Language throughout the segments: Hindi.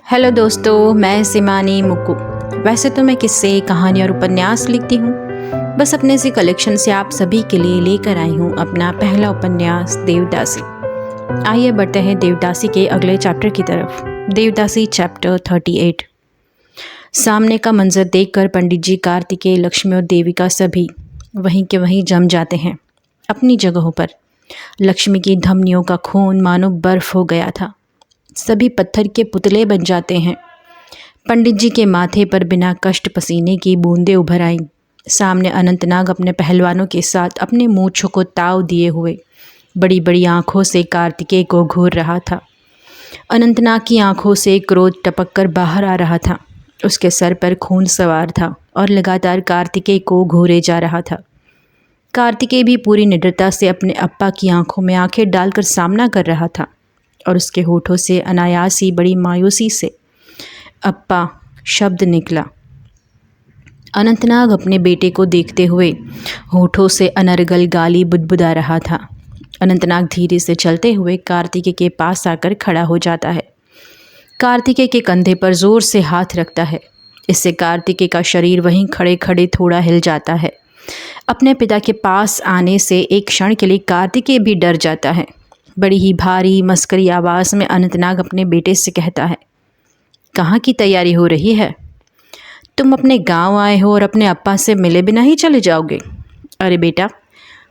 हेलो दोस्तों, मैं सिमानी मुक्कू। वैसे तो मैं किस्से, कहानी और उपन्यास लिखती हूँ। बस अपने से कलेक्शन से आप सभी के लिए लेकर आई हूँ अपना पहला उपन्यास देवदासी। आइए बढ़ते हैं देवदासी के अगले चैप्टर की तरफ। देवदासी चैप्टर 38। सामने का मंजर देखकर पंडित जी, कार्तिकेय, लक्ष्मी और देविका सभी वहीं के वहीं जम जाते हैं अपनी जगहों पर। लक्ष्मी की धमनियों का खून मानो बर्फ हो गया था। सभी पत्थर के पुतले बन जाते हैं। पंडित जी के माथे पर बिना कष्ट पसीने की बूंदें उभर आईं। सामने अनंतनाग अपने पहलवानों के साथ अपने मूंछों को ताव दिए हुए बड़ी बड़ी आंखों से कार्तिकेय को घूर रहा था। अनंतनाग की आंखों से क्रोध टपक कर बाहर आ रहा था। उसके सर पर खून सवार था और लगातार कार्तिकेय को घूरे जा रहा था। कार्तिकेय भी पूरी निडरता से अपने अप्पा की आंखों में आंखें डालकर सामना कर रहा था और उसके होठों से अनायास ही बड़ी मायूसी से अप्पा शब्द निकला। अनंतनाग अपने बेटे को देखते हुए होठों से अनर्गल गाली बुदबुदा रहा था। अनंतनाग धीरे से चलते हुए कार्तिकेय के पास आकर खड़ा हो जाता है। कार्तिकेय के कंधे पर जोर से हाथ रखता है। इससे कार्तिकेय का शरीर वहीं खड़े खड़े थोड़ा हिल जाता है। अपने पिता के पास आने से एक क्षण के लिए कार्तिकेय भी डर जाता है। बड़ी ही भारी मस्करी आवाज़ में अनंतनाग अपने बेटे से कहता है, कहाँ की तैयारी हो रही है? तुम अपने गांव आए हो और अपने अप्पा से मिले बिना ही चले जाओगे? अरे बेटा,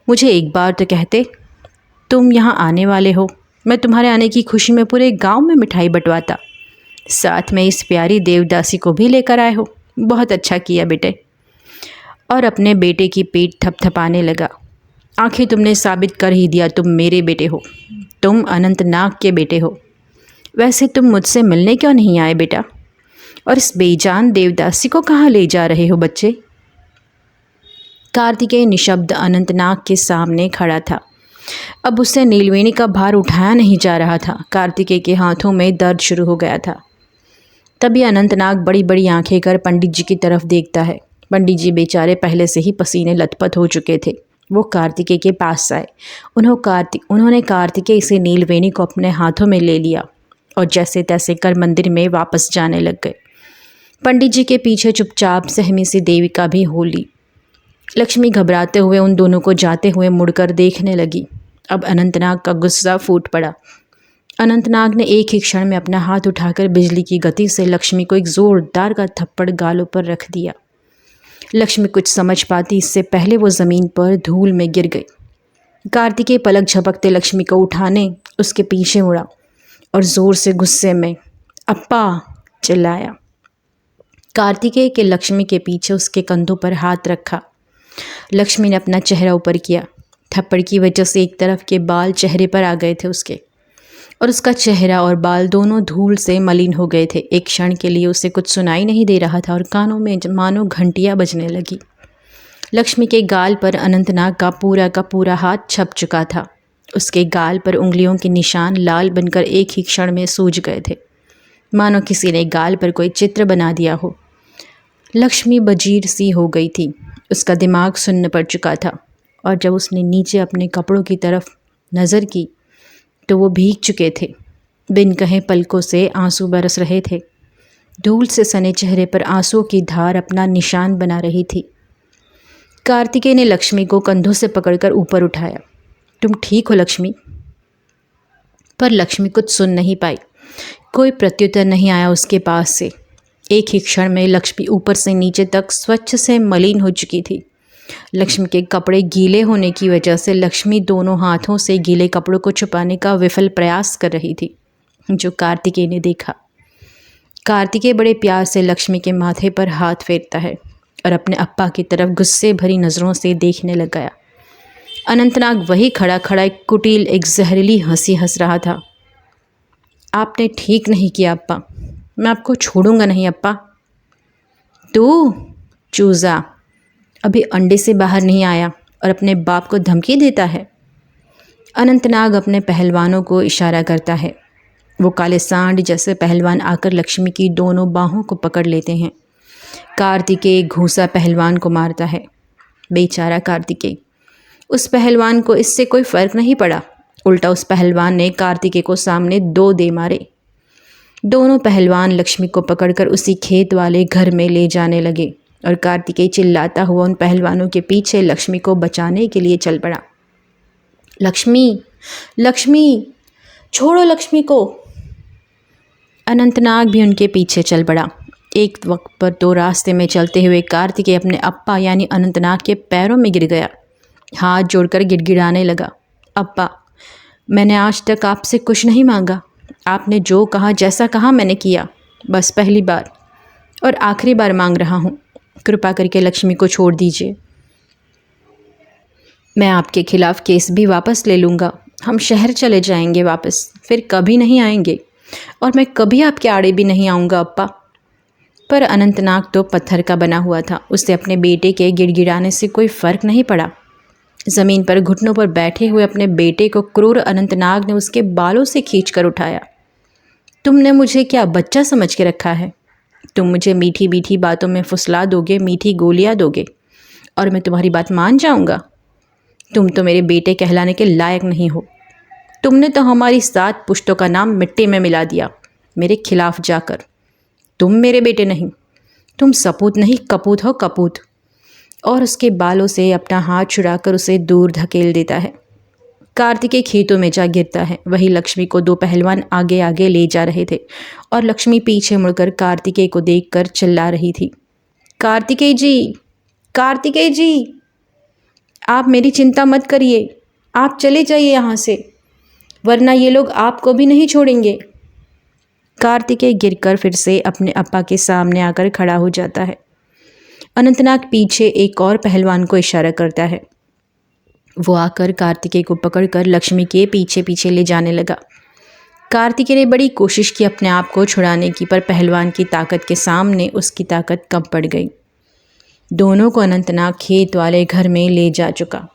मुझे एक बार तो कहते तुम यहाँ आने वाले हो। मैं तुम्हारे आने की खुशी में पूरे गांव में मिठाई बंटवाता। साथ में इस प्यारी देवदासी को भी लेकर आए हो। बहुत अच्छा किया बेटे। और अपने बेटे की पीठ थपथपाने लगा। आखिर तुमने साबित कर ही दिया, तुम मेरे बेटे हो। तुम अनंतनाग के बेटे हो। वैसे तुम मुझसे मिलने क्यों नहीं आए बेटा? और इस बेजान देवदासी को कहाँ ले जा रहे हो बच्चे? कार्तिकेय निशब्द अनंतनाग के सामने खड़ा था। अब उससे नीलवेणी का भार उठाया नहीं जा रहा था। कार्तिकेय के हाथों में दर्द शुरू हो गया था। तभी अनंतनाग बड़ी बड़ी आंखें कर पंडित जी की तरफ देखता है। पंडित जी बेचारे पहले से ही पसीने लथपथ हो चुके थे। वो कार्तिकेय के पास आए। उन्होंने कार्तिकेय से नीलवेणी को अपने हाथों में ले लिया और जैसे तैसे कर मंदिर में वापस जाने लग गए। पंडित जी के पीछे चुपचाप सहमी सी देविका भी हो ली। लक्ष्मी घबराते हुए उन दोनों को जाते हुए मुड़कर देखने लगी। अब अनंतनाग का गुस्सा फूट पड़ा। अनंतनाग ने एक ही क्षण में अपना हाथ उठाकर बिजली की गति से लक्ष्मी को एक जोरदार का थप्पड़ गालों पर रख दिया। लक्ष्मी कुछ समझ पाती इससे पहले वो ज़मीन पर धूल में गिर गई। कार्तिकेय पलक झपकते लक्ष्मी को उठाने उसके पीछे मुड़ा और ज़ोर से गुस्से में अप्पा चिल्लाया। कार्तिकेय के लक्ष्मी के पीछे उसके कंधों पर हाथ रखा। लक्ष्मी ने अपना चेहरा ऊपर किया। थप्पड़ की वजह से एक तरफ के बाल चेहरे पर आ गए थे उसके, और उसका चेहरा और बाल दोनों धूल से मलिन हो गए थे। एक क्षण के लिए उसे कुछ सुनाई नहीं दे रहा था और कानों में मानो घंटियां बजने लगी। लक्ष्मी के गाल पर अनंतनाग का पूरा हाथ छप चुका था। उसके गाल पर उंगलियों के निशान लाल बनकर एक ही क्षण में सूज गए थे, मानो किसी ने गाल पर कोई चित्र बना दिया हो। लक्ष्मी बजीर सी हो गई थी। उसका दिमाग सुन्न पड़ चुका था और जब उसने नीचे अपने कपड़ों की तरफ नज़र की तो वो भीग चुके थे। बिन कहे पलकों से आंसू बरस रहे थे। धूल से सने चेहरे पर आंसुओं की धार अपना निशान बना रही थी। कार्तिकेय ने लक्ष्मी को कंधों से पकड़कर ऊपर उठाया। तुम ठीक हो लक्ष्मी? पर लक्ष्मी कुछ सुन नहीं पाई। कोई प्रत्युत्तर नहीं आया उसके पास से। एक ही क्षण में लक्ष्मी ऊपर से नीचे तक स्वच्छ से मलिन हो चुकी थी। लक्ष्मी के कपड़े गीले होने की वजह से लक्ष्मी दोनों हाथों से गीले कपड़ों को छुपाने का विफल प्रयास कर रही थी, जो कार्तिकेय ने देखा। कार्तिकेय बड़े प्यार से लक्ष्मी के माथे पर हाथ फेरता है और अपने अप्पा की तरफ गुस्से भरी नज़रों से देखने लग गया। अनंतनाग वही खड़ा खड़ा एक कुटिल, एक जहरीली हंसी हंस रहा था। आपने ठीक नहीं किया अप्पा। मैं आपको छोड़ूंगा नहीं अप्पा। तू चूज़ा अभी अंडे से बाहर नहीं आया और अपने बाप को धमकी देता है। अनंतनाग अपने पहलवानों को इशारा करता है। वो काले सांड जैसे पहलवान आकर लक्ष्मी की दोनों बाहों को पकड़ लेते हैं। कार्तिकेय घूसा पहलवान को मारता है। बेचारा कार्तिकेय। उस पहलवान को इससे कोई फ़र्क नहीं पड़ा। उल्टा उस पहलवान ने कार्तिकेय को सामने 2 दे मारे। दोनों पहलवान लक्ष्मी को पकड़कर उसी खेत वाले घर में ले जाने लगे और कार्तिकेय चिल्लाता हुआ उन पहलवानों के पीछे लक्ष्मी को बचाने के लिए चल पड़ा। लक्ष्मी, लक्ष्मी, छोड़ो लक्ष्मी को। अनंतनाग भी उनके पीछे चल पड़ा। एक वक्त पर तो रास्ते में चलते हुए कार्तिकेय अपने अप्पा यानी अनंतनाग के पैरों में गिर गया। हाथ जोड़कर गिड़गिड़ाने लगा, अप्पा, मैंने आज तक आपसे कुछ नहीं मांगा। आपने जो कहा, जैसा कहा मैंने किया। बस पहली बार और आखिरी बार मांग रहा हूँ, कृपा करके लक्ष्मी को छोड़ दीजिए। मैं आपके खिलाफ़ केस भी वापस ले लूँगा। हम शहर चले जाएंगे वापस, फिर कभी नहीं आएंगे और मैं कभी आपके आड़े भी नहीं आऊँगा अप्पा। पर अनंतनाग तो पत्थर का बना हुआ था। उसे अपने बेटे के गिड़गिड़ाने से कोई फ़र्क नहीं पड़ा। ज़मीन पर घुटनों पर बैठे हुए अपने बेटे को क्रूर अनंतनाग ने उसके बालों से खींचकर उठाया। तुमने मुझे क्या बच्चा समझ के रखा है? तुम मुझे मीठी मीठी बातों में फुसला दोगे, मीठी गोलियां दोगे और मैं तुम्हारी बात मान जाऊंगा? तुम तो मेरे बेटे कहलाने के लायक नहीं हो। तुमने तो हमारी 7 पुश्तों का नाम मिट्टी में मिला दिया मेरे खिलाफ जाकर। तुम मेरे बेटे नहीं, तुम सपूत नहीं, कपूत हो, कपूत। और उसके बालों से अपना हाथ छुड़ाकर उसे दूर धकेल देता है। कार्तिकेय खेतों में जा गिरता है। वही लक्ष्मी को 2 पहलवान आगे आगे ले जा रहे थे और लक्ष्मी पीछे मुड़कर कार्तिकेय को देखकर चिल्ला रही थी, कार्तिकेय जी, कार्तिकेय जी, आप मेरी चिंता मत करिए, आप चले जाइए यहाँ से, वरना ये लोग आपको भी नहीं छोड़ेंगे। कार्तिकेय गिरकर फिर से अपने अप्पा के सामने आकर खड़ा हो जाता है। अनंतनाग पीछे एक और पहलवान को इशारा करता है। वो आकर कार्तिकेय को पकड़कर लक्ष्मी के पीछे पीछे ले जाने लगा। कार्तिकेय ने बड़ी कोशिश की अपने आप को छुड़ाने की, पर पहलवान की ताकत के सामने उसकी ताकत कम पड़ गई। दोनों को अनंतनाग खेत वाले घर में ले जा चुका।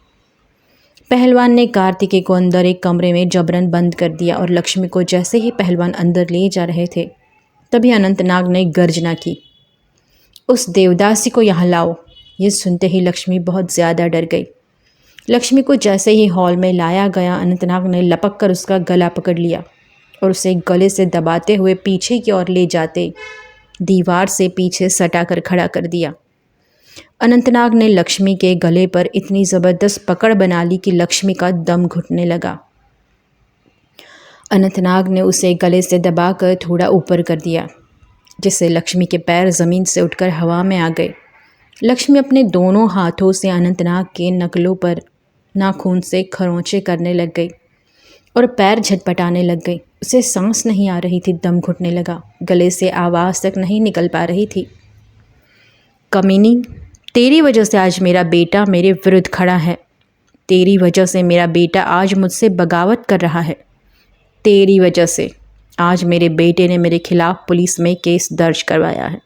पहलवान ने कार्तिकेय को अंदर एक कमरे में जबरन बंद कर दिया और लक्ष्मी को जैसे ही पहलवान अंदर ले जा रहे थे तभी अनंतनाग ने गर्जना की, उस देवदासी को यहाँ लाओ। ये सुनते ही लक्ष्मी बहुत ज़्यादा डर गई। लक्ष्मी को जैसे ही हॉल में लाया गया, अनंतनाग ने लपक कर उसका गला पकड़ लिया और उसे गले से दबाते हुए पीछे की ओर ले जाते दीवार से पीछे सटा कर खड़ा कर दिया। अनंतनाग ने लक्ष्मी के गले पर इतनी ज़बरदस्त पकड़ बना ली कि लक्ष्मी का दम घुटने लगा। अनंतनाग ने उसे गले से दबाकर थोड़ा ऊपर कर दिया, जिससे लक्ष्मी के पैर ज़मीन से उठकर हवा में आ गए। लक्ष्मी अपने दोनों हाथों से अनंतनाग के नकलों पर नाखून से खरोंचे करने लग गई और पैर झटपटाने लग गई। उसे सांस नहीं आ रही थी, दम घुटने लगा, गले से आवाज़ तक नहीं निकल पा रही थी। कमीनी, तेरी वजह से आज मेरा बेटा मेरे विरुद्ध खड़ा है। तेरी वजह से मेरा बेटा आज मुझसे बगावत कर रहा है। तेरी वजह से आज मेरे बेटे ने मेरे खिलाफ पुलिस में केस दर्ज करवाया है।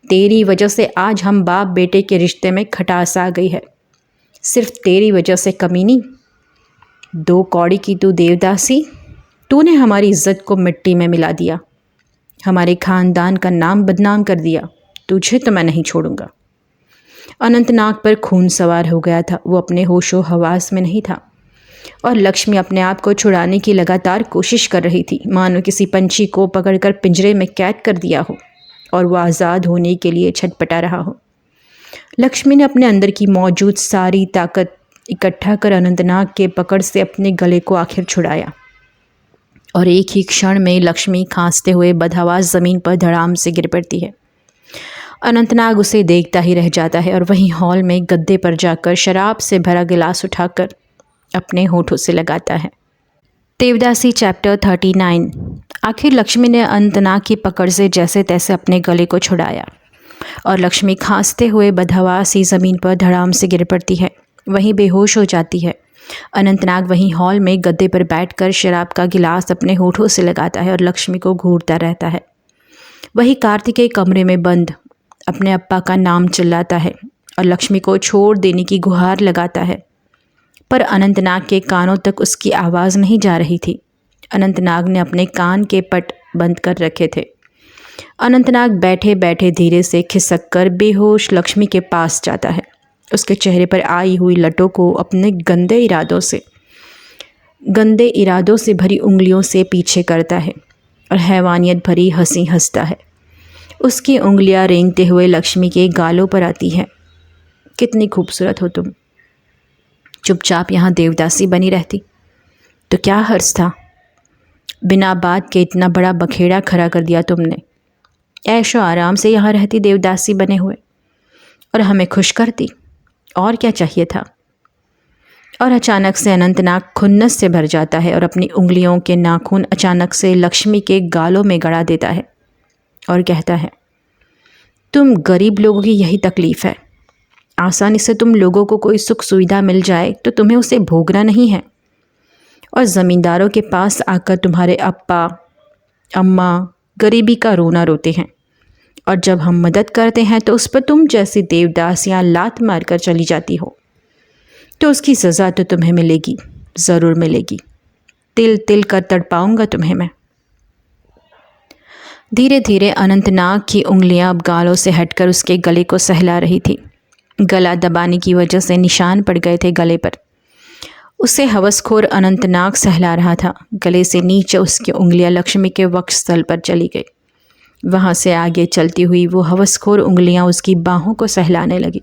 तेरी वजह से आज हम बाप बेटे के रिश्ते में खटास आ गई है। सिर्फ तेरी वजह से कमीनी। 2 कौड़ी की तू देवदासी, तूने हमारी इज्जत को मिट्टी में मिला दिया, हमारे खानदान का नाम बदनाम कर दिया। तुझे तो मैं नहीं छोड़ूंगा। अनंतनाग पर खून सवार हो गया था। वो अपने होशो हवास में नहीं था और लक्ष्मी अपने आप को छुड़ाने की लगातार कोशिश कर रही थी, मानो किसी पंछी को पकड़कर पिंजरे में कैद कर दिया हो और वो आज़ाद होने के लिए छटपटा रहा हो। लक्ष्मी ने अपने अंदर की मौजूद सारी ताकत इकट्ठा कर अनंतनाग के पकड़ से अपने गले को आखिर छुड़ाया और एक ही क्षण में लक्ष्मी खांसते हुए बदहवास ज़मीन पर धड़ाम से गिर पड़ती है। अनंतनाग उसे देखता ही रह जाता है और वहीं हॉल में गद्दे पर जाकर शराब से भरा गिलास उठाकर अपने होठों से लगाता है। देवदासी चैप्टर 39। आखिर लक्ष्मी ने अनंतनाग की पकड़ से जैसे तैसे अपने गले को छुड़ाया और लक्ष्मी खांसते हुए बदहवासी ज़मीन पर धड़ाम से गिर पड़ती है, वहीं बेहोश हो जाती है। अनंतनाग वहीं हॉल में गद्दे पर बैठकर शराब का गिलास अपने होठों से लगाता है और लक्ष्मी को घूरता रहता है। वही कार्तिकेय कमरे में बंद अपने अप्पा का नाम चिल्लाता है और लक्ष्मी को छोड़ देने की गुहार लगाता है, पर अनंतनाग के कानों तक उसकी आवाज़ नहीं जा रही थी। अनंतनाग ने अपने कान के पट बंद कर रखे थे। अनंतनाग बैठे बैठे धीरे से खिसक कर बेहोश लक्ष्मी के पास जाता है। उसके चेहरे पर आई हुई लटों को अपने गंदे इरादों से भरी उंगलियों से पीछे करता है और हैवानियत भरी हंसी हंसता है। उसकी उंगलियां रेंगते हुए लक्ष्मी के गालों पर आती हैं। कितनी खूबसूरत हो तुम, चुपचाप यहाँ देवदासी बनी रहती तो क्या हर्ज था। बिना बात के इतना बड़ा बखेड़ा खड़ा कर दिया तुमने। ऐशो आराम से यहाँ रहती देवदासी बने हुए और हमें खुश करती, और क्या चाहिए था। और अचानक से अनंतनाग खुन्नस से भर जाता है और अपनी उंगलियों के नाखून अचानक से लक्ष्मी के गालों में गड़ा देता है और कहता है, तुम गरीब लोगों की यही तकलीफ़ है। आसानी से तुम लोगों को कोई सुख सुविधा मिल जाए तो तुम्हें उसे भोगना नहीं है, और ज़मींदारों के पास आकर तुम्हारे अप्पा अम्मा गरीबी का रोना रोते हैं, और जब हम मदद करते हैं तो उस पर तुम जैसी देवदासियाँ लात मारकर चली जाती हो। तो उसकी सज़ा तो तुम्हें मिलेगी, ज़रूर मिलेगी। तिल तिल कर तड़पाऊंगा तुम्हें मैं। धीरे धीरे अनंतनाग की उंगलियां अब गालों से हटकर उसके गले को सहला रही थी। गला दबाने की वजह से निशान पड़ गए थे गले पर। उसे हवसखोर अनंतनाग सहला रहा था। गले से नीचे उसकी उंगलियां लक्ष्मी के वक्षस्थल पर चली गई। वहाँ से आगे चलती हुई वो हवसखोर उंगलियां उसकी बाहों को सहलाने लगी।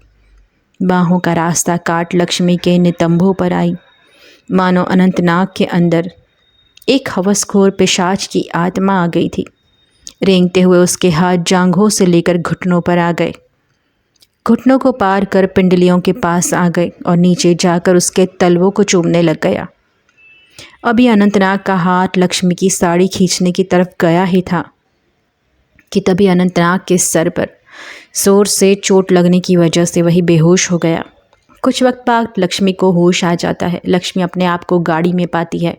बाहों का रास्ता काट लक्ष्मी के नितंबों पर आई, मानो अनंतनाग के अंदर एक हवसखोर पिशाच की आत्मा आ गई थी। रेंगते हुए उसके हाथ जांघों से लेकर घुटनों पर आ गए, घुटनों को पार कर पिंडलियों के पास आ गए और नीचे जाकर उसके तलवों को चूमने लग गया। अभी अनंतनाग का हाथ लक्ष्मी की साड़ी खींचने की तरफ गया ही था कि तभी अनंतनाग के सर पर जोर से चोट लगने की वजह से वही बेहोश हो गया। कुछ वक्त बाद लक्ष्मी को होश आ जाता है। लक्ष्मी अपने आप को गाड़ी में पाती है।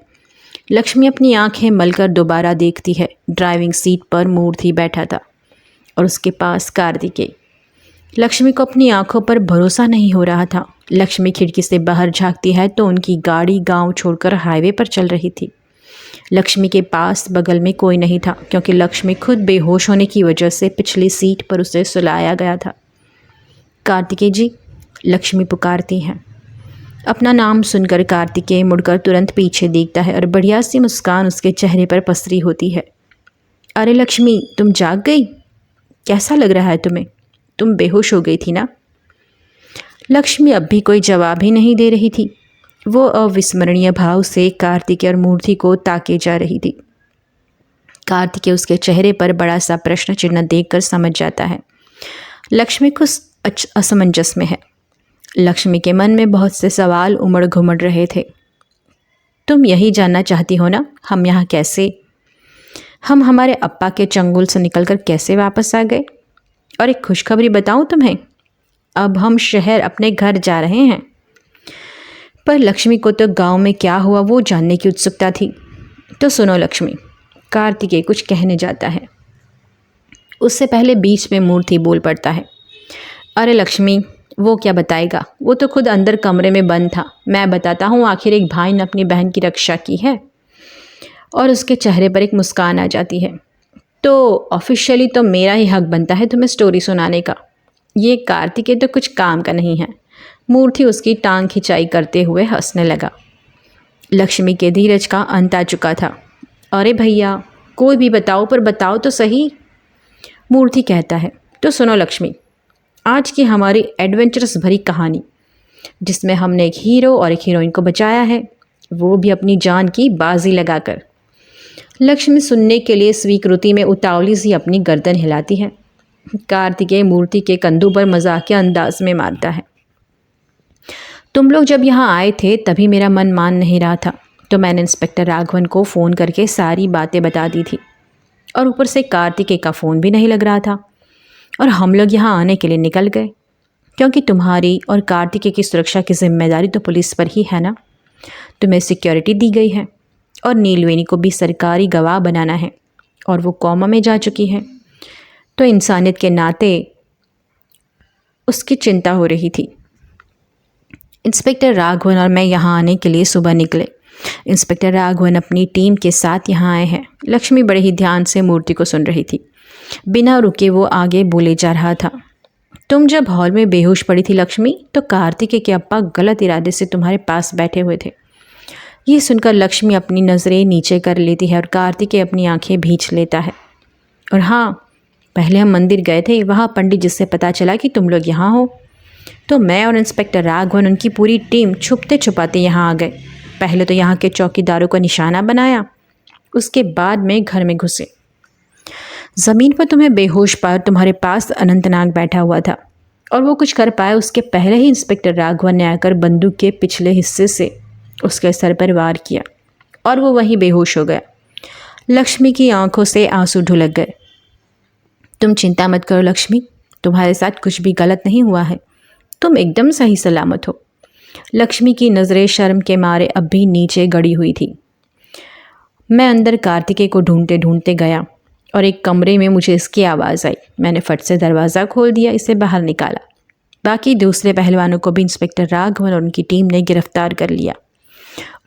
लक्ष्मी अपनी आंखें मलकर दोबारा देखती है। ड्राइविंग सीट पर मूर्ति बैठा था और उसके पास कार्तिकेय। लक्ष्मी को अपनी आंखों पर भरोसा नहीं हो रहा था। लक्ष्मी खिड़की से बाहर झांकती है तो उनकी गाड़ी गांव छोड़कर हाईवे पर चल रही थी। लक्ष्मी के पास बगल में कोई नहीं था क्योंकि लक्ष्मी खुद बेहोश होने की वजह से पिछली सीट पर उसे सुलाया गया था। कार्तिकेय जी, लक्ष्मी पुकारती हैं। अपना नाम सुनकर कार्तिकेय मुड़कर तुरंत पीछे देखता है और बढ़िया सी मुस्कान उसके चेहरे पर पसरी होती है। अरे लक्ष्मी, तुम जाग गई? कैसा लग रहा है तुम्हें? तुम बेहोश हो गई थी ना? लक्ष्मी अब भी कोई जवाब ही नहीं दे रही थी। वो अविस्मरणीय भाव से कार्तिकेय और मूर्ति को ताके जा रही थी। कार्तिकेय उसके चेहरे पर बड़ा सा प्रश्न चिन्ह देखकर समझ जाता है लक्ष्मी कुछ असमंजस में है। लक्ष्मी के मन में बहुत से सवाल उमड़ घुमड़ रहे थे। तुम यही जानना चाहती हो ना, हम यहाँ कैसे, हम हमारे अप्पा के चंगुल से निकलकर कैसे वापस आ गए? और एक खुशखबरी बताऊं तुम्हें, अब हम शहर अपने घर जा रहे हैं। पर लक्ष्मी को तो गांव में क्या हुआ वो जानने की उत्सुकता थी। तो सुनो लक्ष्मी, कार्तिकेय कुछ कहने जाता है। उससे पहले बीच में मूर्ति बोल पड़ता है। अरे लक्ष्मी, वो क्या बताएगा, वो तो खुद अंदर कमरे में बंद था। मैं बताता हूँ, आखिर एक भाई ने अपनी बहन की रक्षा की है। और उसके चेहरे पर एक मुस्कान आ जाती है। तो ऑफिशियली तो मेरा ही हक बनता है तुम्हें स्टोरी सुनाने का। ये कार्तिकेय तो कुछ काम का नहीं है। मूर्ति उसकी टांग खिंचाई करते हुए हंसने लगा। लक्ष्मी के धीरज का अंत आ चुका था। अरे भैया, कोई भी बताओ, पर बताओ तो सही। मूर्ति कहता है। तो सुनो लक्ष्मी, आज की हमारी एडवेंचरस भरी कहानी, जिसमें हमने एक हीरो और एक हीरोइन को बचाया है, वो भी अपनी जान की बाजी लगाकर। लक्ष्मी सुनने के लिए स्वीकृति में उतावली सी अपनी गर्दन हिलाती है। कार्तिकेय मूर्ति के कंधों पर मजाकिया अंदाज में मारता है। तुम लोग जब यहाँ आए थे तभी मेरा मन मान नहीं रहा था, तो मैंने इंस्पेक्टर राघवन को फ़ोन करके सारी बातें बता दी थी। और ऊपर से कार्तिकेय का फ़ोन भी नहीं लग रहा था और हम लोग यहाँ आने के लिए निकल गए, क्योंकि तुम्हारी और कार्तिकेय की सुरक्षा की जिम्मेदारी तो पुलिस पर ही है ना। तुम्हें सिक्योरिटी दी गई है और नीलवेणी को भी सरकारी गवाह बनाना है और वो कोमा में जा चुकी है, तो इंसानियत के नाते उसकी चिंता हो रही थी। इंस्पेक्टर राघवन और मैं यहाँ आने के लिए सुबह निकले। इंस्पेक्टर राघवन अपनी टीम के साथ यहाँ आए हैं। लक्ष्मी बड़े ही ध्यान से मूर्ति को सुन रही थी। बिना रुके वो आगे बोले जा रहा था। तुम जब हॉल में बेहोश पड़ी थी लक्ष्मी, तो कार्तिकेय के अप्पा गलत इरादे से तुम्हारे पास बैठे हुए थे। ये सुनकर लक्ष्मी अपनी नज़रें नीचे कर लेती है और कार्तिकेय अपनी आंखें भींच लेता है। और हाँ, पहले हम मंदिर गए थे, वहाँ पंडित जी से पता चला कि तुम लोग यहाँ हो, तो मैं और इंस्पेक्टर राघवन, उनकी पूरी टीम छुपते छुपाते यहाँ आ गए। पहले तो यहाँ के चौकीदारों को निशाना बनाया, उसके बाद में घर में घुसे। ज़मीन पर तुम्हें बेहोश पाया, तुम्हारे पास अनंतनाग बैठा हुआ था और वो कुछ कर पाया उसके पहले ही इंस्पेक्टर राघवन ने आकर बंदूक के पिछले हिस्से से उसके सर पर वार किया और वो वहीं बेहोश हो गया। लक्ष्मी की आंखों से आंसू ढुलक गए। तुम चिंता मत करो लक्ष्मी, तुम्हारे साथ कुछ भी गलत नहीं हुआ है, तुम एकदम सही सलामत हो। लक्ष्मी की नज़रें शर्म के मारे अब भी नीचे गड़ी हुई थी। मैं अंदर कार्तिकेय को ढूंढते ढूंढते गया और एक कमरे में मुझे इसकी आवाज़ आई। मैंने फट से दरवाज़ा खोल दिया, इसे बाहर निकाला। बाकी दूसरे पहलवानों को भी इंस्पेक्टर राघवन और उनकी टीम ने गिरफ्तार कर लिया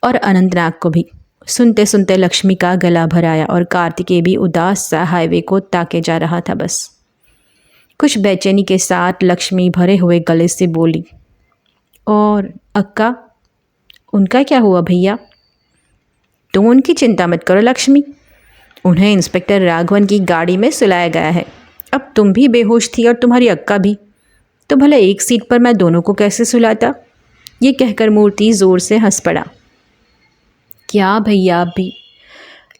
और अनंतनाग को भी। सुनते सुनते लक्ष्मी का गला भर आया और कार्तिकेय भी उदास सा हाईवे को ताके जा रहा था। बस कुछ बेचैनी के साथ लक्ष्मी भरे हुए गले से बोली, और अक्का, उनका क्या हुआ भैया? तुम उनकी चिंता मत करो लक्ष्मी, उन्हें इंस्पेक्टर राघवन की गाड़ी में सुलाया गया है। अब तुम भी बेहोश थी और तुम्हारी अक्का भी, तो भला एक सीट पर मैं दोनों को कैसे सुलाता? ये कहकर मूर्ति ज़ोर से हंस पड़ा। क्या भैया आप भी?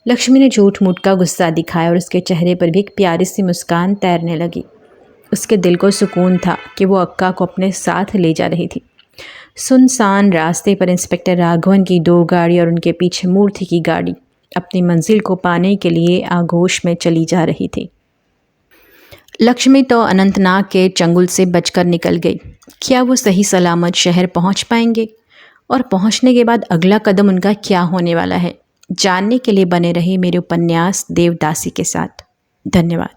लक्ष्मी ने झूठ मूठ का गुस्सा दिखाया और उसके चेहरे पर भी एक प्यारी सी मुस्कान तैरने लगी। उसके दिल को सुकून था कि वो अक्का को अपने साथ ले जा रही थी। सुनसान रास्ते पर इंस्पेक्टर राघवन की 2 गाड़ी और उनके पीछे मूर्ति की गाड़ी अपनी मंजिल को पाने के लिए आगोश में चली जा रही थी। लक्ष्मी तो अनंतनाग के चंगुल से बचकर निकल गई। क्या वो सही सलामत शहर पहुंच पाएंगे? और पहुंचने के बाद अगला कदम उनका क्या होने वाला है, जानने के लिए बने रहे मेरे उपन्यास देवदासी के साथ। धन्यवाद।